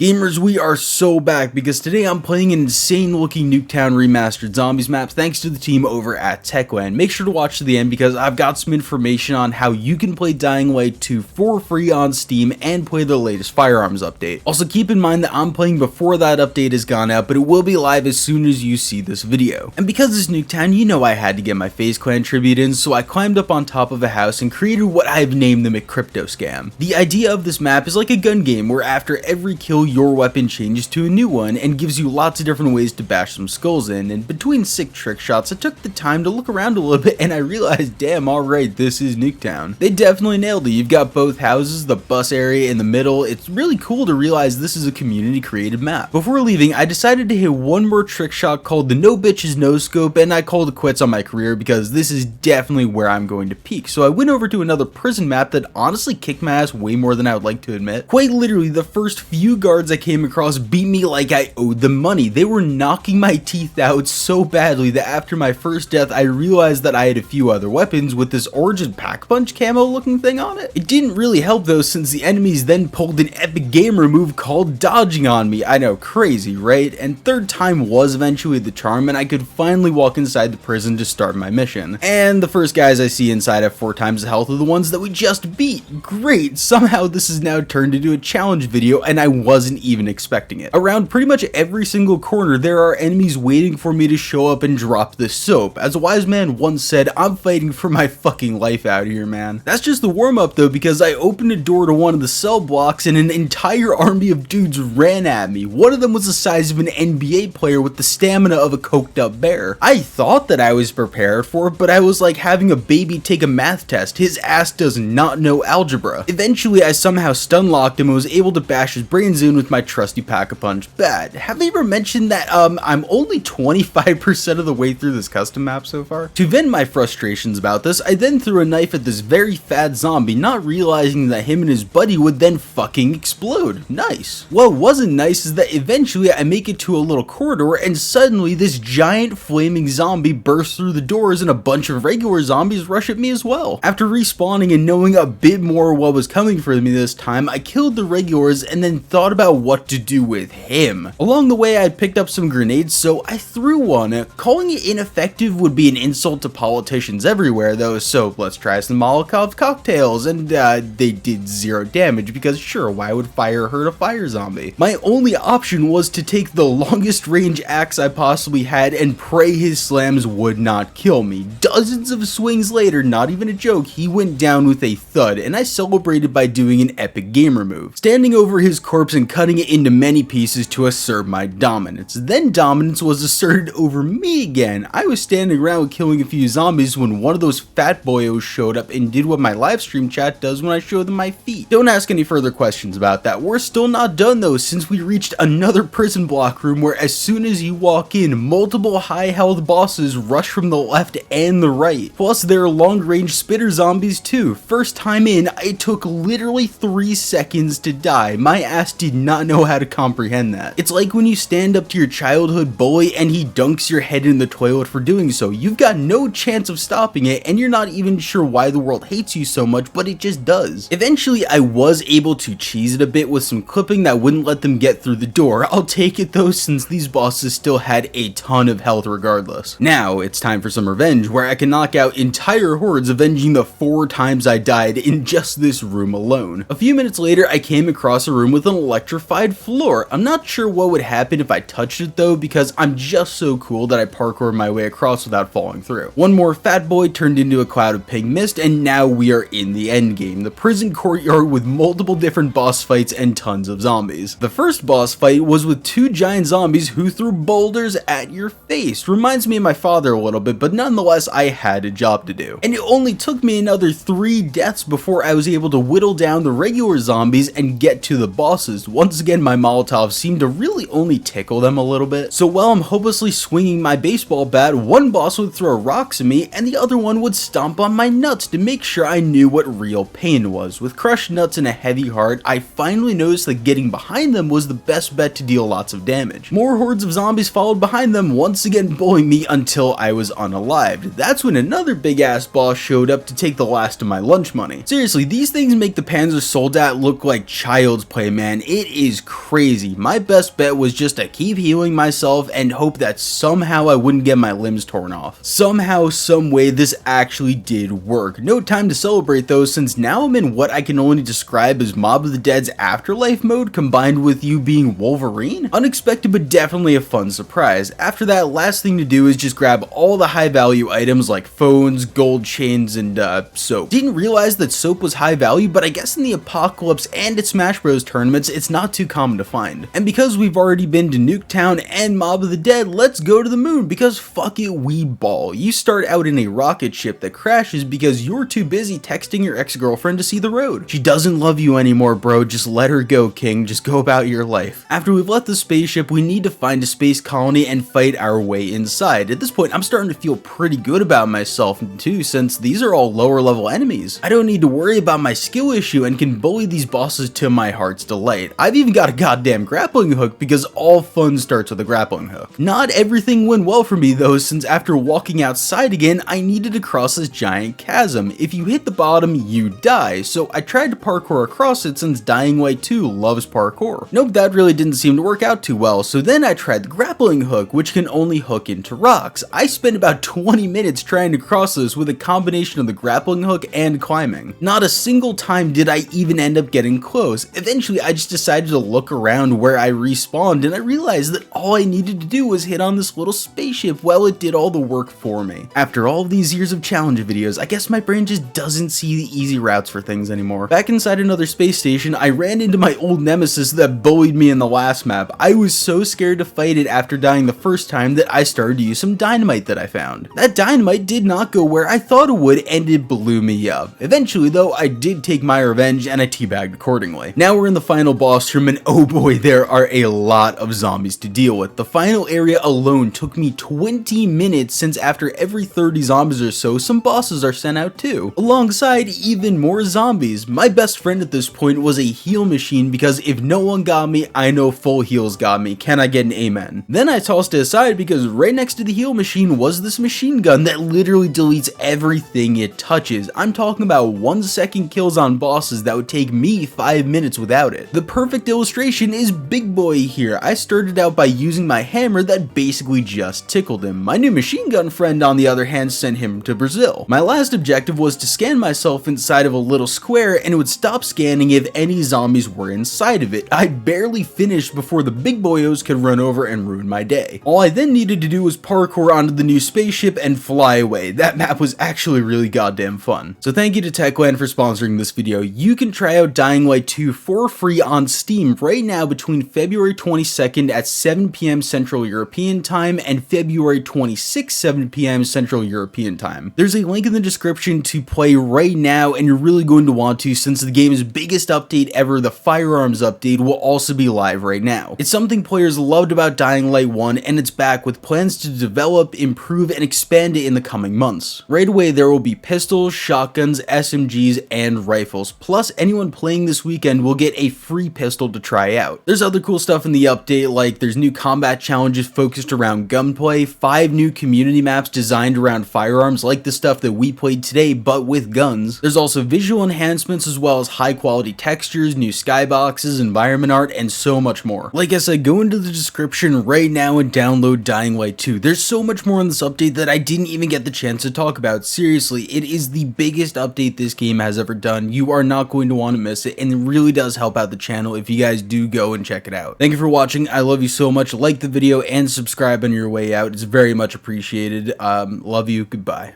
Gamers, we are so back because today I'm playing an insane looking NUKETOWN Remastered Zombies map thanks to the team over at TechWen. Make sure to watch to the end because I've got some information on how you can play Dying Light 2 for free on Steam and play the latest firearms update. Also keep in mind that I'm playing before that update has gone out, but it will be live as soon as you see this video. And because it's NUKETOWN, you know I had to get my FaZe Clan tribute in, so I climbed up on top of a house and created what I've named the McCrypto Scam. The idea of this map is like a gun game where after every kill your weapon changes to a new one and gives you lots of different ways to bash some skulls in, and between sick trick shots I took the time to look around a little bit and I realized, damn, alright, this is NUKETOWN. They definitely nailed it. You've got both houses, the bus area in the middle. It's really cool to realize this is a community created map. Before leaving, I decided to hit one more trick shot called the no bitches no scope, and I called it quits on my career because this is definitely where I'm going to peak. So I went over to another prison map that honestly kicked my ass way more than I would like to admit. Quite literally, the first few guards I came across beat me like I owed them money. They were knocking my teeth out so badly that after my first death I realized that I had a few other weapons with this Origin Pack Punch camo looking thing on it. It didn't really help though, since the enemies then pulled an epic gamer move called dodging on me. I know, crazy, right? And third time was eventually the charm and I could finally walk inside the prison to start my mission. And the first guys I see inside have 4 times the health of the ones that we just beat. Great, somehow this has now turned into a challenge video and I wasn't even expecting it. Around pretty much every single corner there are enemies waiting for me to show up and drop the soap. As a wise man once said, I'm fighting for my fucking life out here, man. That's just the warm up though, because I opened a door to one of the cell blocks and an entire army of dudes ran at me. One of them was the size of an NBA player with the stamina of a coked up bear. I thought that I was prepared for it, but I was like having a baby take a math test. His ass does not know algebra. Eventually I somehow stun locked him and was able to bash his brains in with my trusty Pack-a-Punch bat. Have I ever mentioned that I'm only 25% of the way through this custom map so far? To vent my frustrations about this, I then threw a knife at this very fat zombie, not realizing that him and his buddy would then fucking explode. Nice. What wasn't nice is that eventually I make it to a little corridor and suddenly this giant flaming zombie bursts through the doors and a bunch of regular zombies rush at me as well. After respawning and knowing a bit more what was coming for me this time, I killed the regulars and then thought about what to do with him. Along the way I picked up some grenades, so I threw one. Calling it ineffective would be an insult to politicians everywhere though, so let's try some Molotov cocktails, and they did 0 damage because sure, why would fire hurt a fire zombie? My only option was to take the longest range axe I possibly had and pray his slams would not kill me. Dozens of swings later, not even a joke, he went down with a thud, and I celebrated by doing an epic gamer move, standing over his corpse and cutting it into many pieces to assert my dominance. Then dominance was asserted over me again. I was standing around killing a few zombies when one of those fat boyos showed up and did what my livestream chat does when I show them my feet. Don't ask any further questions about that. We're still not done though, since we reached another prison block room where as soon as you walk in, multiple high health bosses rush from the left and the right. Plus there are long range spitter zombies too. First time in, I took literally 3 seconds to die. My ass did not know how to comprehend that. It's like when you stand up to your childhood bully and he dunks your head in the toilet for doing so. You've got no chance of stopping it and you're not even sure why the world hates you so much, but it just does. Eventually I was able to cheese it a bit with some clipping that wouldn't let them get through the door. I'll take it though, since these bosses still had a ton of health regardless. Now it's time for some revenge, where I can knock out entire hordes, avenging the 4 times I died in just this room alone. A few minutes later I came across a room with an electrified floor. I'm not sure what would happen if I touched it though, because I'm just so cool that I parkoured my way across without falling through. One more fat boy turned into a cloud of pink mist, and now we are in the end game, the prison courtyard with multiple different boss fights and tons of zombies. The first boss fight was with 2 giant zombies who threw boulders at your face. Reminds me of my father a little bit, but nonetheless I had a job to do. And it only took me another 3 deaths before I was able to whittle down the regular zombies and get to the bosses. Once again my Molotov seemed to really only tickle them a little bit. So while I'm hopelessly swinging my baseball bat, one boss would throw rocks at me and the other one would stomp on my nuts to make sure I knew what real pain was. With crushed nuts and a heavy heart, I finally noticed that getting behind them was the best bet to deal lots of damage. More hordes of zombies followed behind them, once again bullying me until I was unalived. That's when another big ass boss showed up to take the last of my lunch money. Seriously, these things make the Panzer Soldat look like child's play, man. It is crazy. My best bet was just to keep healing myself and hope that somehow I wouldn't get my limbs torn off. Somehow, some way, this actually did work. No time to celebrate though, since now I'm in what I can only describe as Mob of the Dead's afterlife mode combined with you being Wolverine. Unexpected but definitely a fun surprise. After that, last thing to do is just grab all the high value items like phones, gold chains, and soap. Didn't realize that soap was high value, but I guess in the Apocalypse and at Smash Bros tournaments, it's not too common to find. And because we've already been to NUKETOWN and Mob of the Dead, let's go to the moon because fuck it, we ball. You start out in a rocket ship that crashes because you're too busy texting your ex-girlfriend to see the road. She doesn't love you anymore, bro. Just let her go, King. Just go about your life. After we've left the spaceship, we need to find a space colony and fight our way inside. At this point, I'm starting to feel pretty good about myself too, since these are all lower level enemies. I don't need to worry about my skill issue and can bully these bosses to my heart's delight. I've even got a goddamn grappling hook because all fun starts with a grappling hook. Not everything went well for me though, since after walking outside again, I needed to cross this giant chasm. If you hit the bottom, you die, so I tried to parkour across it since Dying Light 2 loves parkour. Nope, that really didn't seem to work out too well, so then I tried the grappling hook, which can only hook into rocks. I spent about 20 minutes trying to cross this with a combination of the grappling hook and climbing. Not a single time did I even end up getting close. Eventually, I just decided to look around where I respawned, and I realized that all I needed to do was hit on this little spaceship while it did all the work for me. After all these years of challenge videos, I guess my brain just doesn't see the easy routes for things anymore. Back inside another space station, I ran into my old nemesis that bullied me in the last map. I was so scared to fight it after dying the first time that I started to use some dynamite that I found. That dynamite did not go where I thought it would, and it blew me up. Eventually though, I did take my revenge and I teabagged accordingly. Now we're in the final boss room, and oh boy, there are a lot of zombies to deal with. The final area alone took me 20 minutes, since after every 30 zombies or so, some bosses are sent out too, alongside even more zombies. My best friend at this point was a heal machine because if no one got me, I know full heals got me. Can I get an amen? Then I tossed it aside because right next to the heal machine was this machine gun that literally deletes everything it touches. I'm talking about 1-second kills on bosses that would take me 5 minutes without it. The perfect illustration is Big Boy here. I started out by using my hammer that basically just tickled him. My new machine gun friend, on the other hand, sent him to Brazil. My last objective was to scan myself inside of a little square, and it would stop scanning if any zombies were inside of it. I barely finished before the big boyos could run over and ruin my day. All I then needed to do was parkour onto the new spaceship and fly away. That map was actually really goddamn fun. So thank you to TechLand for sponsoring this video. You can try out Dying Light 2 for free on Steam right now between February 22nd at 7 p.m. Central European Time and February 26th, 7 p.m. Central European Time. There's a link in the description to play right now, and you're really going to want to, since the game's biggest update ever, the Firearms update, will also be live right now. It's something players loved about Dying Light 1, and it's back with plans to develop, improve, and expand it in the coming months. Right away, there will be pistols, shotguns, SMGs, and rifles. Plus, anyone playing this weekend will get a free pistol to try out. There's other cool stuff in the update, like there's new combat challenges focused around gunplay, 5 new community maps designed around firearms like the stuff that we played today but with guns. There's also visual enhancements as well as high quality textures, new skyboxes, environment art, and so much more. Like I said, go into the description right now and download Dying Light 2. There's so much more in this update that I didn't even get the chance to talk about. Seriously, it is the biggest update this game has ever done. You are not going to want to miss it, and it really does help out the channel if you guys do go and check it out. Thank you for watching. I love you so much. Like the video and subscribe on your way out. It's very much appreciated. Love you. Goodbye.